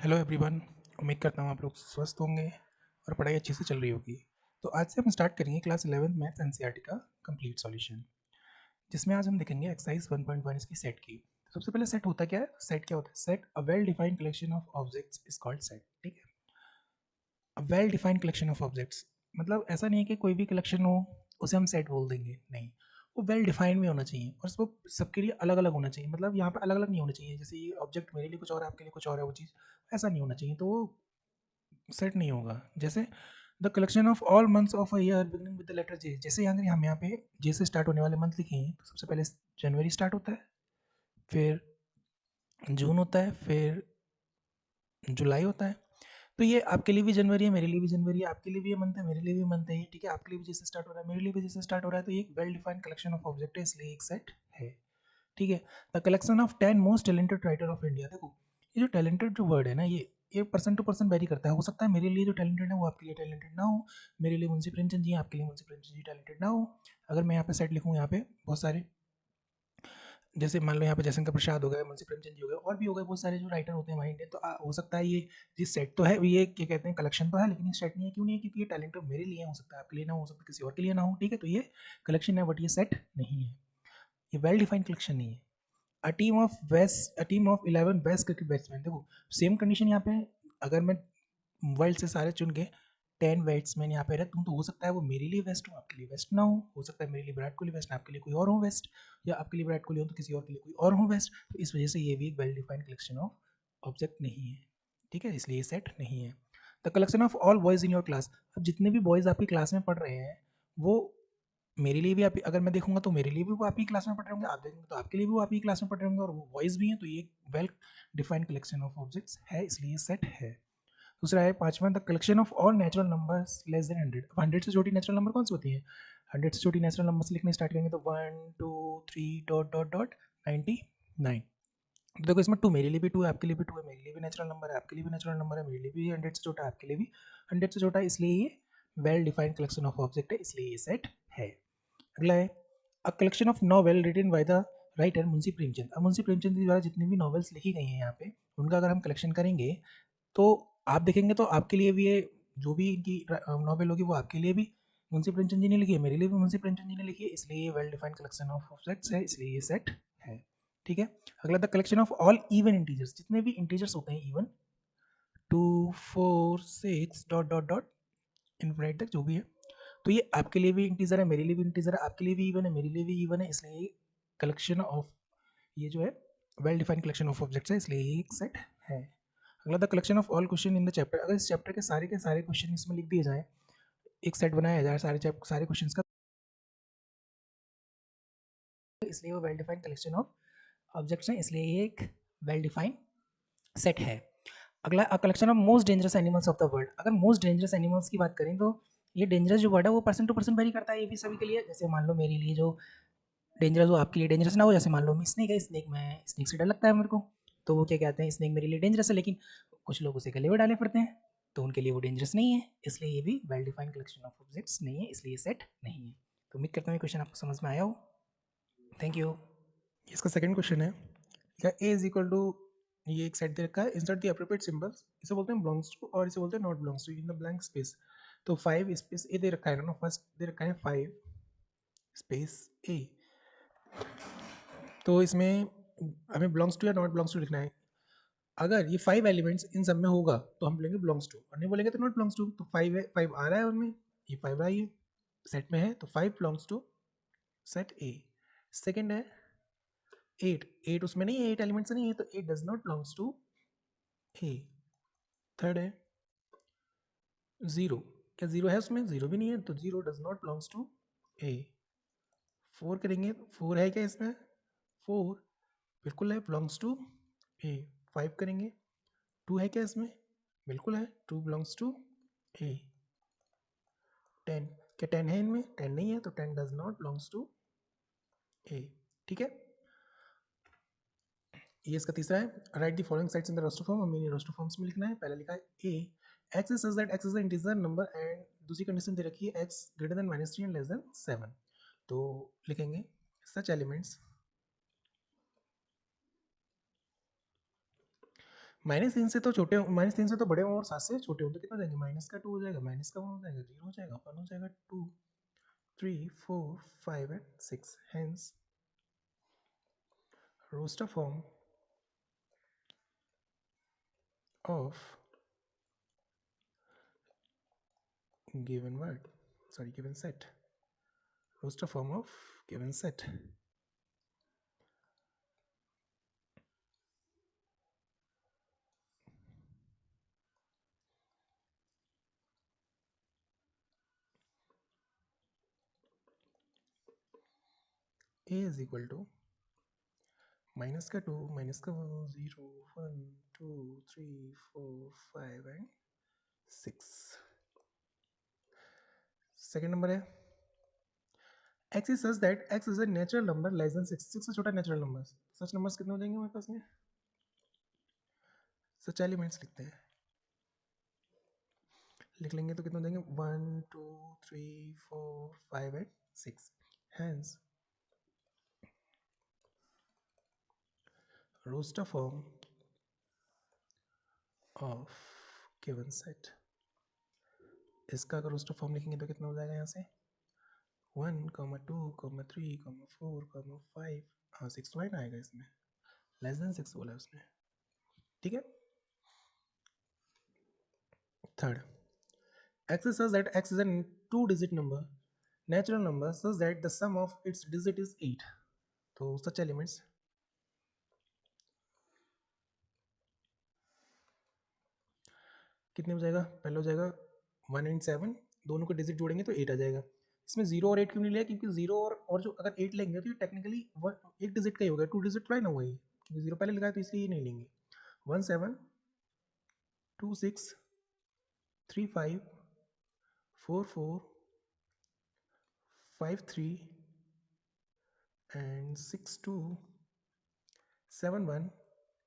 Hello everyone. उम्मीद करता हूँ आप लोग स्वस्थ होंगे और पढ़ाई अच्छे से चल रही होगी। तो आज से हम स्टार्ट करेंगे क्लास 11th मैथ्स एनसीईआरटी का कंप्लीट सॉल्यूशन, जिसमें आज हम देखेंगे एक्सरसाइज 1.1 इसकी सेट की। तो सबसे पहले सेट होता क्या है? सेट क्या होता है? Set a well defined collection of objects is called set. ठीक है, a well defined collection of objects मतलब ऐसा नहीं है कि कोई भी कलेक्शन हो उसे हम सेट बोल देंगे, नहीं, वो वेल डिफाइंड में होना चाहिए और वो सबके लिए अलग अलग होना चाहिए। मतलब यहाँ पे अलग अलग नहीं होना चाहिए, जैसे ये ऑब्जेक्ट मेरे लिए कुछ और है, आपके लिए कुछ और है, वो चीज़ ऐसा नहीं होना चाहिए, तो वो सेट नहीं होगा। जैसे the collection of all months of a year beginning with the letter J, जैसे अगर हम यहाँ पे जे से स्टार्ट होने वाले मंथ लिखे हैं तो सबसे पहले जनवरी स्टार्ट होता है, फिर जून होता है, फिर जुलाई होता है। तो ये आपके लिए भी जनवरी है, मेरे लिए भी जनवरी है, आपके लिए भी ये मंथ है, मेरे लिए भी मंथ है, ये ठीक है, आपके लिए भी जैसे स्टार्ट हो रहा है, मेरे लिए भी जैसे स्टार्ट हो रहा है, तो ये well defined collection of object है, इसलिए एक सेट है। ठीक है, the collection of 10 most talented writer of India. देखो ये जो टैलेंटेड जो वर्ड है ना, ये पर्सन टू पर्सन वेरी करता है। हो सकता है मेरे लिए जो टैलेंटेड है वो आपके लिए टैलेंटेड ना हो, मेरे लिए मुंशी प्रेमचंद जी आपके लिए मुंशी प्रेमचंद जी टैलेंटेड ना हो। अगर मैं यहाँ पे सेट लिखूँ, यहाँ पे बहुत सारे, जैसे मान लो यहाँ पे जयशंकर प्रसाद हो गए, मुंशी प्रेमचंद जी हो गए, और भी हो गए बहुत सारे जो राइटर होते हैं हमारे इंडियन, तो हो सकता है ये सेट तो है, ये क्या कहते हैं, कलेक्शन तो है, लेकिन ये सेट नहीं है। क्यों नहीं है? क्योंकि ये टैलेंट मेरे लिए हो सकता है, आपके लिए ना हो सकता, किसी और के लिए ना हो। ठीक है, तो ये कलेक्शन है बट ये सेट नहीं है, ये वेल डिफाइंड कलेक्शन नहीं है। A team of 11 best cricket batsman. देखो सेम कंडीशन यहाँ पे, अगर मैं वर्ल्ड से सारे चुन के 10 बैट्समैन यहाँ पे रख दूँ, तो हो सकता है वो मेरे लिए बेस्ट हो, आपके लिए बेस्ट ना हो सकता है मेरे लिए विराट कोहली बेस्ट, आपके लिए कोई और हो बेस्ट, या आपके लिए विराट कोहली हो तो किसी और के लिए कोई और हो बेस्ट। तो इस वजह से ये भी एक well defined collection of object नहीं है। ठीक है, इसलिए सेट नहीं है। The collection of all boys in your class. अब जितने भी बॉयज आपकी क्लास में पढ़ रहे हैं वो मेरे लिए भी, आप अगर मैं देखूंगा तो मेरे लिए भी वो आप ही क्लास में पढ़ रहे होंगे, आप देखेंगे तो आपके लिए भी वो आप ही क्लास में पढ़ रहे होंगे, और वो वॉइस भी हैं, तो ये well defined collection of objects है, इसलिए सेट है। दूसरा है पांचवा, the collection of all natural numbers less than 100। अब 100 से छोटी नेचुरल नंबर कौन सी होती है? 100 से छोटी नेचुरल नंबर से लिखने स्टार्ट करेंगे तो 1 2 3 ... तो देखो इसमें 2 मेरे लिए भी 2 है, आपके लिए भी 2 है, मेरे लिए भी नेचुरल नंबर है, आपके लिए भी नेचुरल नंबर है, मेरे लिए भी 100 से छोटा है, आपके लिए भी 100 से छोटा है, इसलिए ये well defined collection of object है, इसलिए ये सेट है। अगला है a collection of novel written by the writer Munshi Premchand. अब मुंशी प्रेमचंद के द्वारा जितनी भी नॉवेल्स लिखी गई हैं यहाँ पे, उनका अगर हम कलेक्शन करेंगे तो आप देखेंगे तो आपके लिए भी ये जो भी इनकी नॉवेल होगी वो आपके लिए भी मुंशी प्रेमचंद जी ने लिखी है, मेरे लिए भी मुंशी प्रेमचंद जी ने लिखी है, इसलिए ये well defined collection of objects है, इसलिए ये सेट है। ठीक है, अगला the collection of all even integers. जितने भी इंटीजर्स होते हैं even, 2 4 6 dot dot dot infinite तक जो भी है, तो ये आपके लिए भी इंटीजर है, मेरे लिए भी इंटीजर है, आपके लिए भी इवन है, मेरे लिए भी इवन है, इसलिए ये कलेक्शन ऑफ, ये जो है well defined collection of objects है, इसलिए ये एक सेट है। अगला the collection of all question in the chapter. अगर इस चैप्टर के सारे क्वेश्चन इसमें लिख दिए जाए, एक सेट बनाया जाए सारे क्वेश्चंस का, इसलिए वो well defined collection of objects है, इसलिए ये एक वेल डिफाइंड सेट है। अगला अ collection of most dangerous animals of the world. अगर मोस्ट डेंजरस एनिमल्स की बात करें तो ये डेंजरस जो वर्ड है वो पर्सन टू पर्सन वेरी करता है, ये भी सभी के लिए। जैसे मान लो मेरे लिए जो डेंजरस हो आपके लिए डेंजरस ना हो, जैसे मान लो मैं स्नेक है, स्नेक में स्नेक से डर लगता है मेरे को, तो वो क्या कहते हैं, स्नेक मेरे लिए डेंजरस है, लेकिन कुछ लोग उसे गले में डाले पड़ते हैं, तो उनके लिए वो डेंजरस नहीं है, इसलिए ये भी well defined collection of objects नहीं है, इसलिए सेट नहीं है। तो उम्मीद करता हूँ ये क्वेश्चन आपको समझ में आया हो। Thank you. इसका सेकंड क्वेश्चन है, क्या ए इज इक्वल टू, ये एक सेट दे रखा है, इंसर्ट द एप्रोप्रिएट सिंबल्स, इसे बोलते हैं बिलोंग्स टू और इसे बोलते हैं not belongs to in the blank space. तो 5 स्पेस ए दे रखा है ना, फर्स्ट दे रखा है 5 स्पेस ए, तो इसमें हमें बिलोंग्स टू या नॉट बिलोंग्स टू लिखना है। अगर ये 5 एलिमेंट्स इन सब में होगा तो हम बोलेंगे बिलोंग्स टू, और नहीं बोलेंगे तो नॉट बिलोंग्स टू। तो 5 है, 5 आ रहा है उनमें, ये 5 आ रही है सेट में है, तो 5 belongs to set A. Second है 8, 8 उसमें नहीं है, 8 एलिमेंट्स नहीं है, तो 8 does not belongs to A. Third है 0, क्या 0 है उसमें? 0 भी नहीं है, तो 0 डज नॉट बिलोंग्स टू ए। 4 करेंगे, 4 है क्या इसमें? 4 बिल्कुल है, बिलोंग्स टू ए। 5 करेंगे, 2 है क्या इसमें? बिल्कुल है, 2 बिलोंग्स टू ए। 10, क्या 10 है इनमें? 10 नहीं है, तो 10 does not belongs to A. ठीक है, ये इसका तीसरा है, right the following sets in the roster form. हमें रोस्टर फॉर्म्स में लिखना है। पहले लिखा है A x is such that x is the integer number, and दूसरी कंडीशन दे रखी है x greater than -3 and less than 7। तो लिखेंगे सच एलिमेंट्स -3 से तो छोटे -3 से तो बड़े हों और 7 से छोटे हों तो कितना जाएंगे, माइनस का 2 हो जाएगा, माइनस का 1 हो जाएगा, 0 हो जाएगा, 1 हो जाएगा, 2 3 4 5 and 6। Hence roster form of given word, sorry, given set, roster form of given set a is equal to minus का 2 माइनस का 0 1 2 3 4 5 एंड 6। सेकेंड नंबर है x is such that x is a natural number less than 6, 6 से छोटा natural number. सच numbers कितने हो जाएंगे हमारे पास में, सच एलिमेंट्स लिखते हैं, लिख लेंगे तो कितने हो जाएंगे 1 2 3 4 5 and 6। Hence roster form of given set, इसका अगर roster form लिखेंगे तो कितना हो जाएगा यहाँ से 1 2 3 4 5, हाँ 6 तो ना आएगा इसमें, लेस देन 6 बोला उसने, ठीक है। Third, x is such that x is a two digit number, natural number such that the sum of its digit is 8, तो such elements कितने हो जाएगा, पहले हो जाएगा 1 एंड 7, दोनों के डिजिट जोड़ेंगे तो 8 आ जाएगा। इसमें 0 और 8 क्यों नहीं लिया, क्योंकि 0 और जो अगर 8 लेंगे तो ये टेक्निकली एक डिजिट का ही होगा, 2 डिजिट का ही ना हुआ ये, क्योंकि 0 पहले लगाया तो इसलिए ये नहीं लेंगे। 1 7 2 6 3 5 4 4 5 3 एंड 6 2 7 1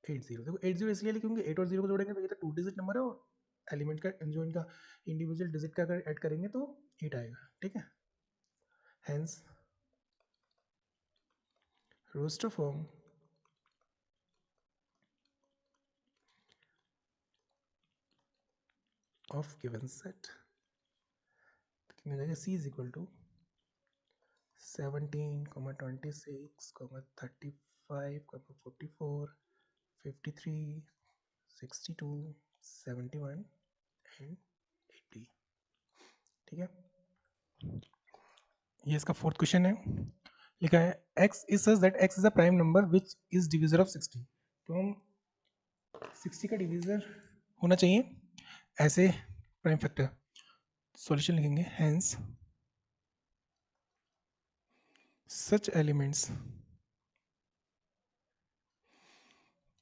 8 0। देखो 8 0 इसलिए क्योंकि 8 और 0 को जोड़ेंगे तो ये तो 2 डिजिट नंबर है, और एलिमेंट का जो इनका इंडिविजुअल डिजिट का अगर ऐड करेंगे तो 8 आएगा, ठीक है। Hence roster form of given set, कितने हो जाएगा, c is equal to 17, 26, 35, 44, 53, 62, 71 and 80, ठीक है। ये इसका फोर्थ क्वेश्चन है, लिखा है x is such that x is a prime number which is divisor of 60, तो हम 60 का डिवीजर होना चाहिए ऐसे प्राइम फैक्टर, सॉल्यूशन लिखेंगे। हेंस सच एलिमेंट्स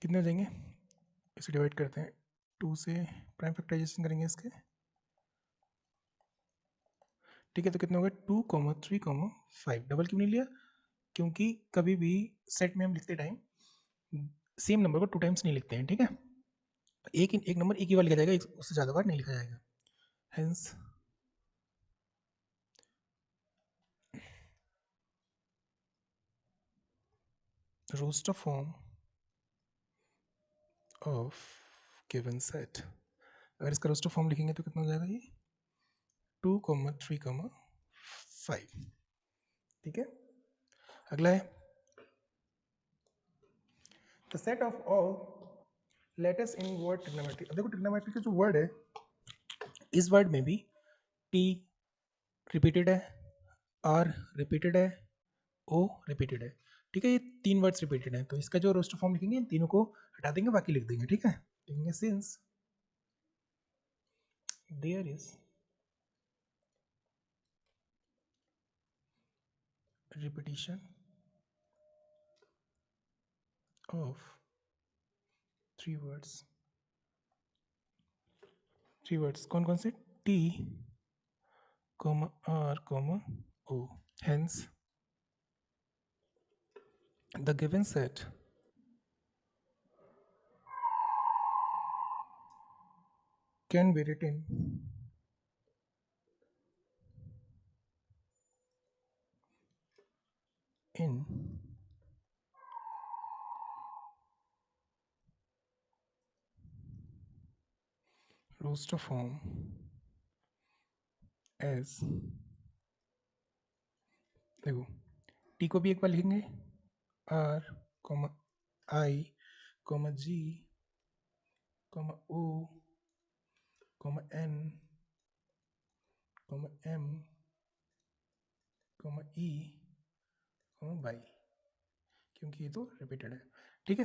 कितने हो जाएंगे, इसे डिवाइड करते हैं 2 से, प्राइम फैक्टराइजेशन करेंगे इसके, ठीक है। तो कितने हो गए 2 3 5, डबल क्यों नहीं लिया, क्योंकि कभी भी सेट में हम लिखते टाइम सेम नंबर को 2 टाइम्स नहीं लिखते हैं, ठीक है। एक नंबर एक ही बार लिखा जाएगा, उससे ज़्यादा बार नहीं लिखा जाएगा। Hence roster form of given set, अगर इसका roster form लिखेंगे तो कितना हो जाएगा ये 2 3 5, ठीक है। अगला है the set of all letters in word trigonometry। अब देखो trigonometry का जो वर्ड है, इस वर्ड में भी t रिपीटेड है, r रिपीटेड है, o रिपीटेड है, ठीक है। ये 3 वर्ड्स रिपीटेड हैं, तो इसका जो रोस्टर फॉर्म लिखेंगे इन तीनों को हटा देंगे, बाकी लिख देंगे, ठीक है। लिखेंगे since there is repetition of 3 words, 3 words कौन कौन से, t r o, hence the given set can be written in roster form as, देखो टी को भी एक बार लिखेंगे R comma I comma G comma O comma N comma M comma E comma Y, क्योंकि ये तो रिपीटेड है। ठीक है,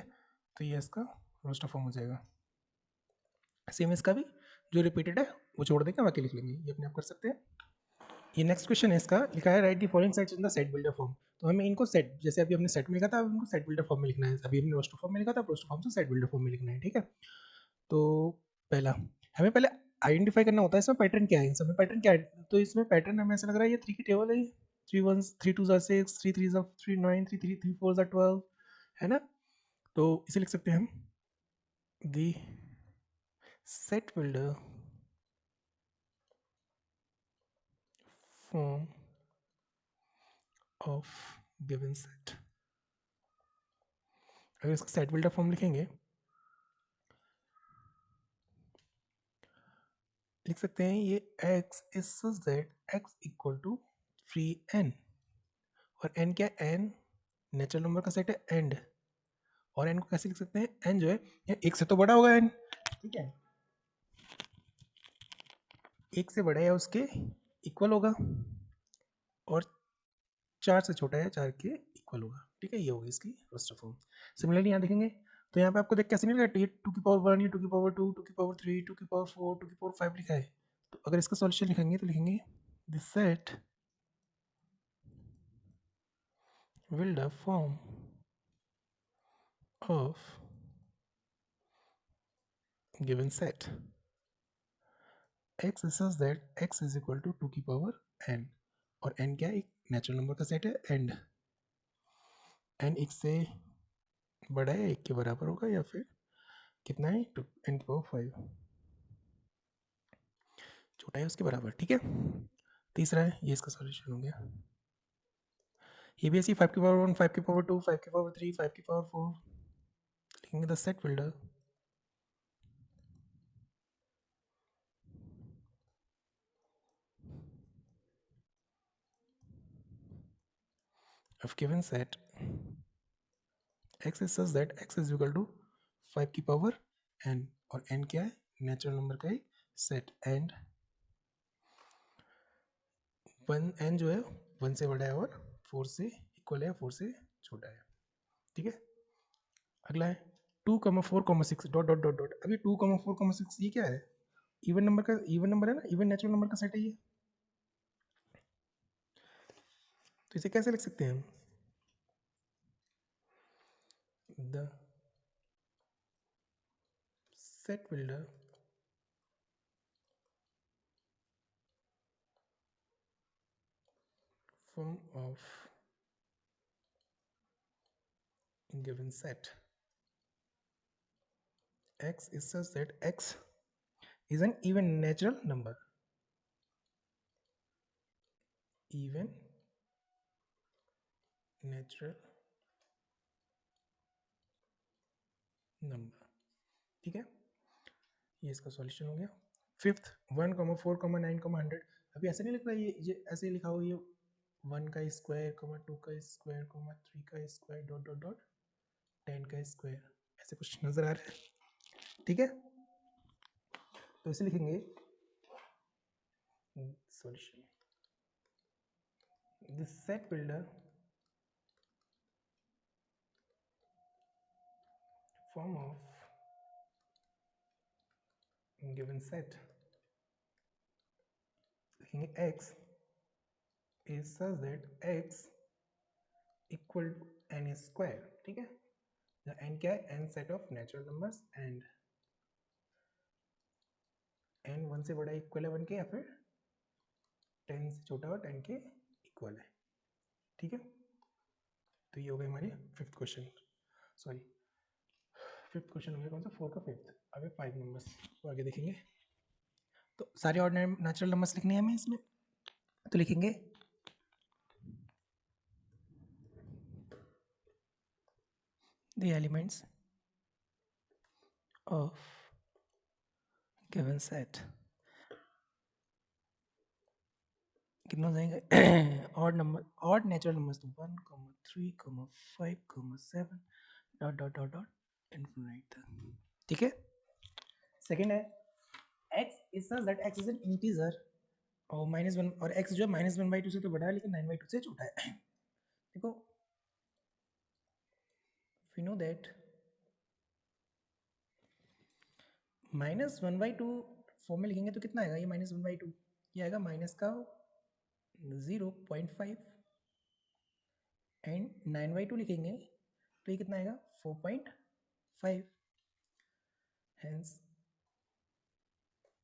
तो ये इसका रोस्टर फॉर्म हो जाएगा। सेम इसका भी जो रिपीटेड है वो छोड़ देंगे, बाकी लिख लेंगे, ये अपने आप कर सकते हैं। ये नेक्स्ट क्वेश्चन है, इसका लिखा है right the following sets in the set builder form. तो हमें इनको सेट, जैसे अभी हमने सेट में लिखा था, अब इनको सेट बिल्डर फॉर्म में लिखना है। अभी हमने रोस्टर फॉर्म में लिखा था, रोस्टर फॉर्म से सेट बिल्डर फॉर्म में लिखना है। ठीक है, तो पहला हमें पहले आइडेंटिफाई करना होता है इसमें पैटर्न क्या है। इसमें पैटर्न क्या है, तो इसमें पैटर्न हमें ऐसा लग रहा है ये 3 की टेबल है, 3 1 3 2 6 3 3 3 9 3 3 3 4 12 है ना। तो इसे लिख सकते हैं हम the set builder form of given set. अगर इसका सेट बिल्डर फॉर्म लिखेंगे, लिख सकते हैं ये x is such that x equal to free n, और n क्या है, n नेचुरल नंबर का सेट है एंड, और n को कैसे लिख सकते हैं, n जो है ये एक से तो बड़ा होगा n, ठीक है, एक से बड़ा है उसके इक्वल होगा, और 4 से छोटा है 4 के इक्वल होगा। ठीक है, ये होगी इसकी रोस्टर फॉर्म। सिमिलरली यहाँ देखेंगे तो यहाँ पे आपको देख कैसे नहीं लगा, ये 2 की पावर 1, ये 2 की पावर 2, 2 की पावर 3, 2 की पावर 4, 2 की पावर 5 लिखा है। तो अगर इसका सॉल्यूशन लिखेंगे तो लिखेंगे this set will the form of given set x is such that x is equal to 2 की पावर n, और n क्या है, एक नेचुरल नंबर का सेट है एंड n एक से बड़ा है, एक के बराबर होगा, या फिर कितना है, टू n की पावर 5 छोटा है उसके बराबर। ठीक है, तीसरा है, ये इसका सॉल्यूशन हो गया। ये भी ऐसी 5 की पावर 1, 5 की पावर 2, 5 की पावर 3, 5 की पावर 4, लिखेंगे the set builder of given set x is such that x is equal to 5 की पावर n, और n क्या है, नेचुरल नंबर का एक सेट एंड 1 n जो है 1 से बड़ा है और 4 से इक्वल है, 4 से छोटा है। ठीक है, अगला है 2,4,6 डॉट डॉट डॉट डॉट। अभी 2,4,6 ये क्या है, इवन नंबर का, इवन नंबर है ना, इवन नेचुरल नंबर का सेट है ये। तो इसे कैसे लिख सकते हैं हम, the set builder form of given set x is such that x is an even natural number, even natural number. ठीक है, ये इसका सॉल्यूशन हो गया। फिफ्थ 1,4,9,100। अभी ऐसे नहीं लिख रहा, ये ऐसे लिखा हो, ये 1 का स्क्वायर, 2 का स्क्वायर, 3 का स्क्वायर, डॉट डॉट डॉट 10 का स्क्वायर, ऐसे कुछ नजर आ रहा है। ठीक है, तो इसे लिखेंगे solution, this set builder form of given set, लिखेंगे x is such that x equal to n square। ठीक है, n क्या है, n set of natural numbers and n 1 से बड़ा इक्वल है 1 के, या फिर 10 से छोटा और 10 के इक्वल है। ठीक है, तो ये हो गए हमारे fifth question, sorry fifth question हो गया, कौन सा, 4 का फिफ्थ। अभी 5 नंबर्स को आगे देखेंगे। तो सारे ऑर्डिनरी नेचुरल नंबर्स लिखने हैं हमें इसमें, तो लिखेंगे the elements of given set कितना हो जाएगा? Odd number, odd natural numbers तो 1, 3, 5, 7 dot dot dot dot infinite तक, ठीक है। सेकंड है x is such that x is an integer और -1, और x जो है -1/2 से तो बड़ा है लेकिन 9/2 से छोटा है। देखो we know that -1/2 फॉर्म में लिखेंगे तो कितना आएगा? ये -1/2 ये आएगा माइनस का 0.5 एंड 9/2 लिखेंगे तो ये कितना आएगा? 4.5। Hence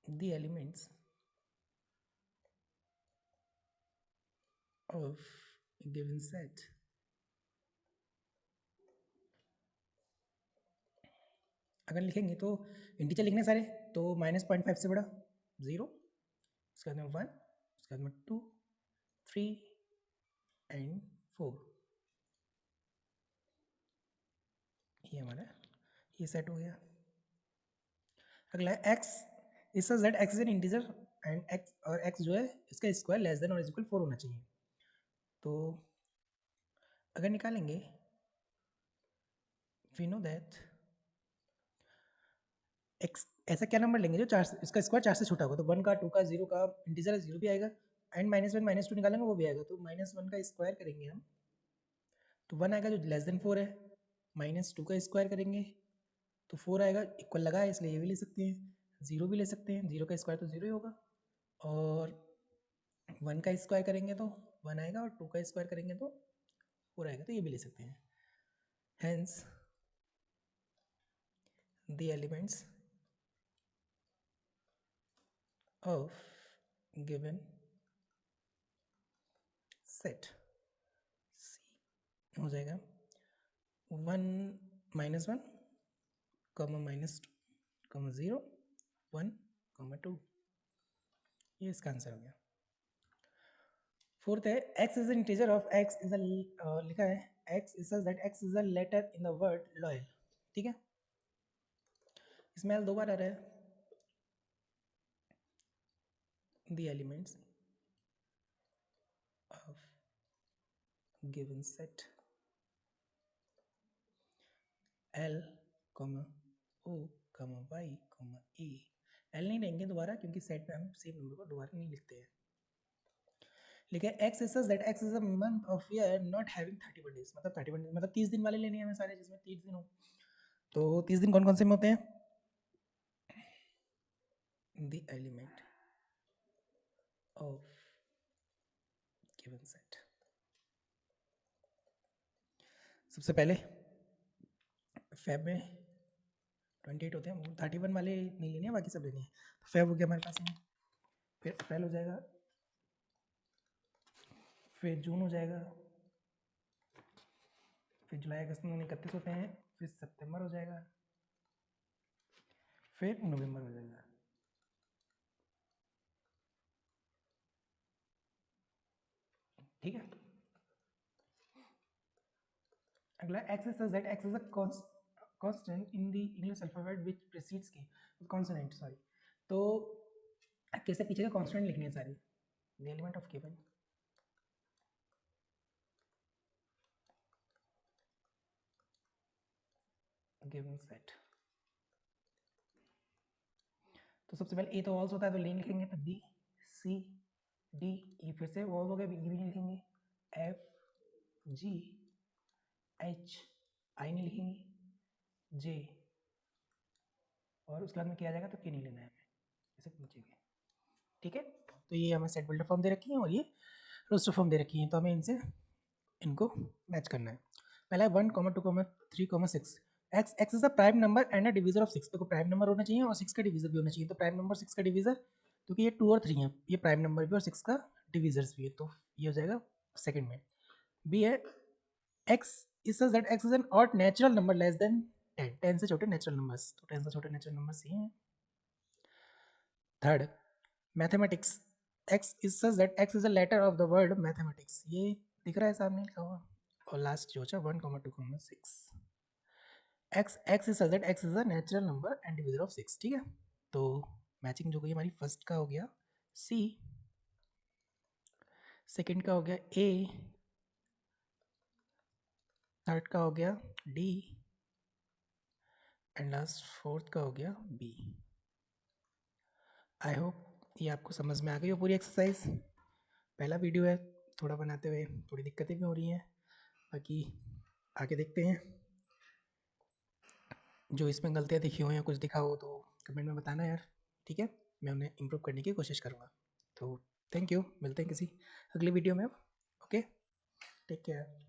the elements of a given set अगर लिखेंगे तो इंटीजर लिखने सारे तो -0.5 से बड़ा 0, उसके बाद में 1, उसके बाद में 2, 3 एंड 4, ये हमारा ये सेट हो गया। अगला है x is such that x is an integer and x, और x जो है इसका स्क्वायर लेस देन और इज इक्वल 4 होना चाहिए। तो अगर निकालेंगे वी नो दैट x ऐसा क्या नंबर लेंगे जो 4 से, इसका स्क्वायर 4 से छोटा होगा, तो 1 का 2 का 0 का इंटीजर है 0 भी आएगा एंड -1 -2 निकालेंगे वो भी आएगा, तो -1 का स्क्वायर करेंगे हम तो 1 आएगा जो लेस देन 4 है, -2 का स्क्वायर करेंगे तो 4 आएगा, इक्वल लगा है इसलिए ये भी ले सकते हैं, 0 भी ले सकते हैं, 0 का स्क्वायर तो 0 ही होगा, और 1 का स्क्वायर करेंगे तो 1 आएगा और 2 का स्क्वायर करेंगे तो 4 आएगा, तो ये भी ले सकते हैं। Hence the elements of given set C हो जाएगा 1 -1 -2 0 1 2, ये इसका आंसर हो गया। फोर्थ है x is integer of x is लिखा है x is such that x is a letter in the word loyal, ठीक है। इसमें l 2 बार आ रहा है। the elements of given set L, O, Y, E, L नहीं लेंगे दोबारा क्योंकि सेट में हम सेम नंबर को दोबारा नहीं लिखते हैं। लिखे x is such that x is a month of year not having 31 days, मतलब 31 डेज मतलब 30 दिन वाले लेने हैं हमें सारे जिसमें 30 दिन हो। तो 30 दिन कौन कौन से में होते हैं? the element of given set, सबसे पहले फेब में 28 होते हैं, 31 वाले नहीं लेने हैं, बाकी सब लेने हैं। तो फेब हो गया हमारे पास में, फिर अप्रैल हो जाएगा, फिर जून हो जाएगा, फिर जुलाई अगस्त में 31 होते हैं, फिर सितंबर हो जाएगा, फिर नवंबर हो जाएगा। ठीक है। अगला x is such that x is a constant in the English alphabet which precedes की consonant, सॉरी, तो कैसे पीछे का consonant लिखने हैं सारे, the element of given set। तो सबसे पहले ए तो ऑल्स होता है तो ले लिखेंगे, तो बी सी डी ई, फिर से ऑल हो गया, बी भी लिखेंगे, एफ जी एच आई नहीं लिखेंगे, जे, और उसके बाद में किया जाएगा तो के नहीं लेना है हमें, ऐसे नीचे के। ठीक है, तो ये हमें सेट बिल्डर फॉर्म दे रखी है और ये रोस्टर फॉर्म दे रखी है, तो हमें इनसे इनको मैच करना है। पहला है 1, 2, 3, 6। X is a prime number and a divisor of 6, तो प्राइम नंबर होना चाहिए और 6 का डिवीजर भी होना चाहिए, तो प्राइम नंबर 6 का डिवीजर, क्योंकि ये 2 और 3 है, ये प्राइम नंबर भी और 6 का डिवीजर्स भी है, तो ये हो जाएगा सेकंड में। बी है x is such that x is an odd natural number less than 10, 10 से छोटे नेचुरल नंबर्स, तो 10 से छोटे नेचुरल नंबर्स ये हैं। Third mathematics, x is such that x is a letter of the word mathematics, ये दिख रहा है सामने लिखा हुआ। और लास्ट जो है 1, 2, 6, x is such that x is a natural number and divisor of 6, ठीक है। तो मैचिंग जो गई हमारी फर्स्ट का हो गया सी, सेकंड का हो गया ए, थर्ड का हो गया डी एंड लास्ट फोर्थ का हो गया बी। आई होप ये आपको समझ में आ गई हो पूरी एक्सरसाइज। पहला वीडियो है, थोड़ा बनाते हुए थोड़ी दिक्कतें भी हो रही हैं, बाकी आगे देखते हैं। जो इसमें गलतियाँ दिखी हो या कुछ दिखा हो तो कमेंट में बताना यार, ठीक है? मैं उन्हें इम्प्रूव करने की कोशिश करूँगा। तो थैंक यू, मिलते हैं किसी अगली वीडियो में। Okay, take care.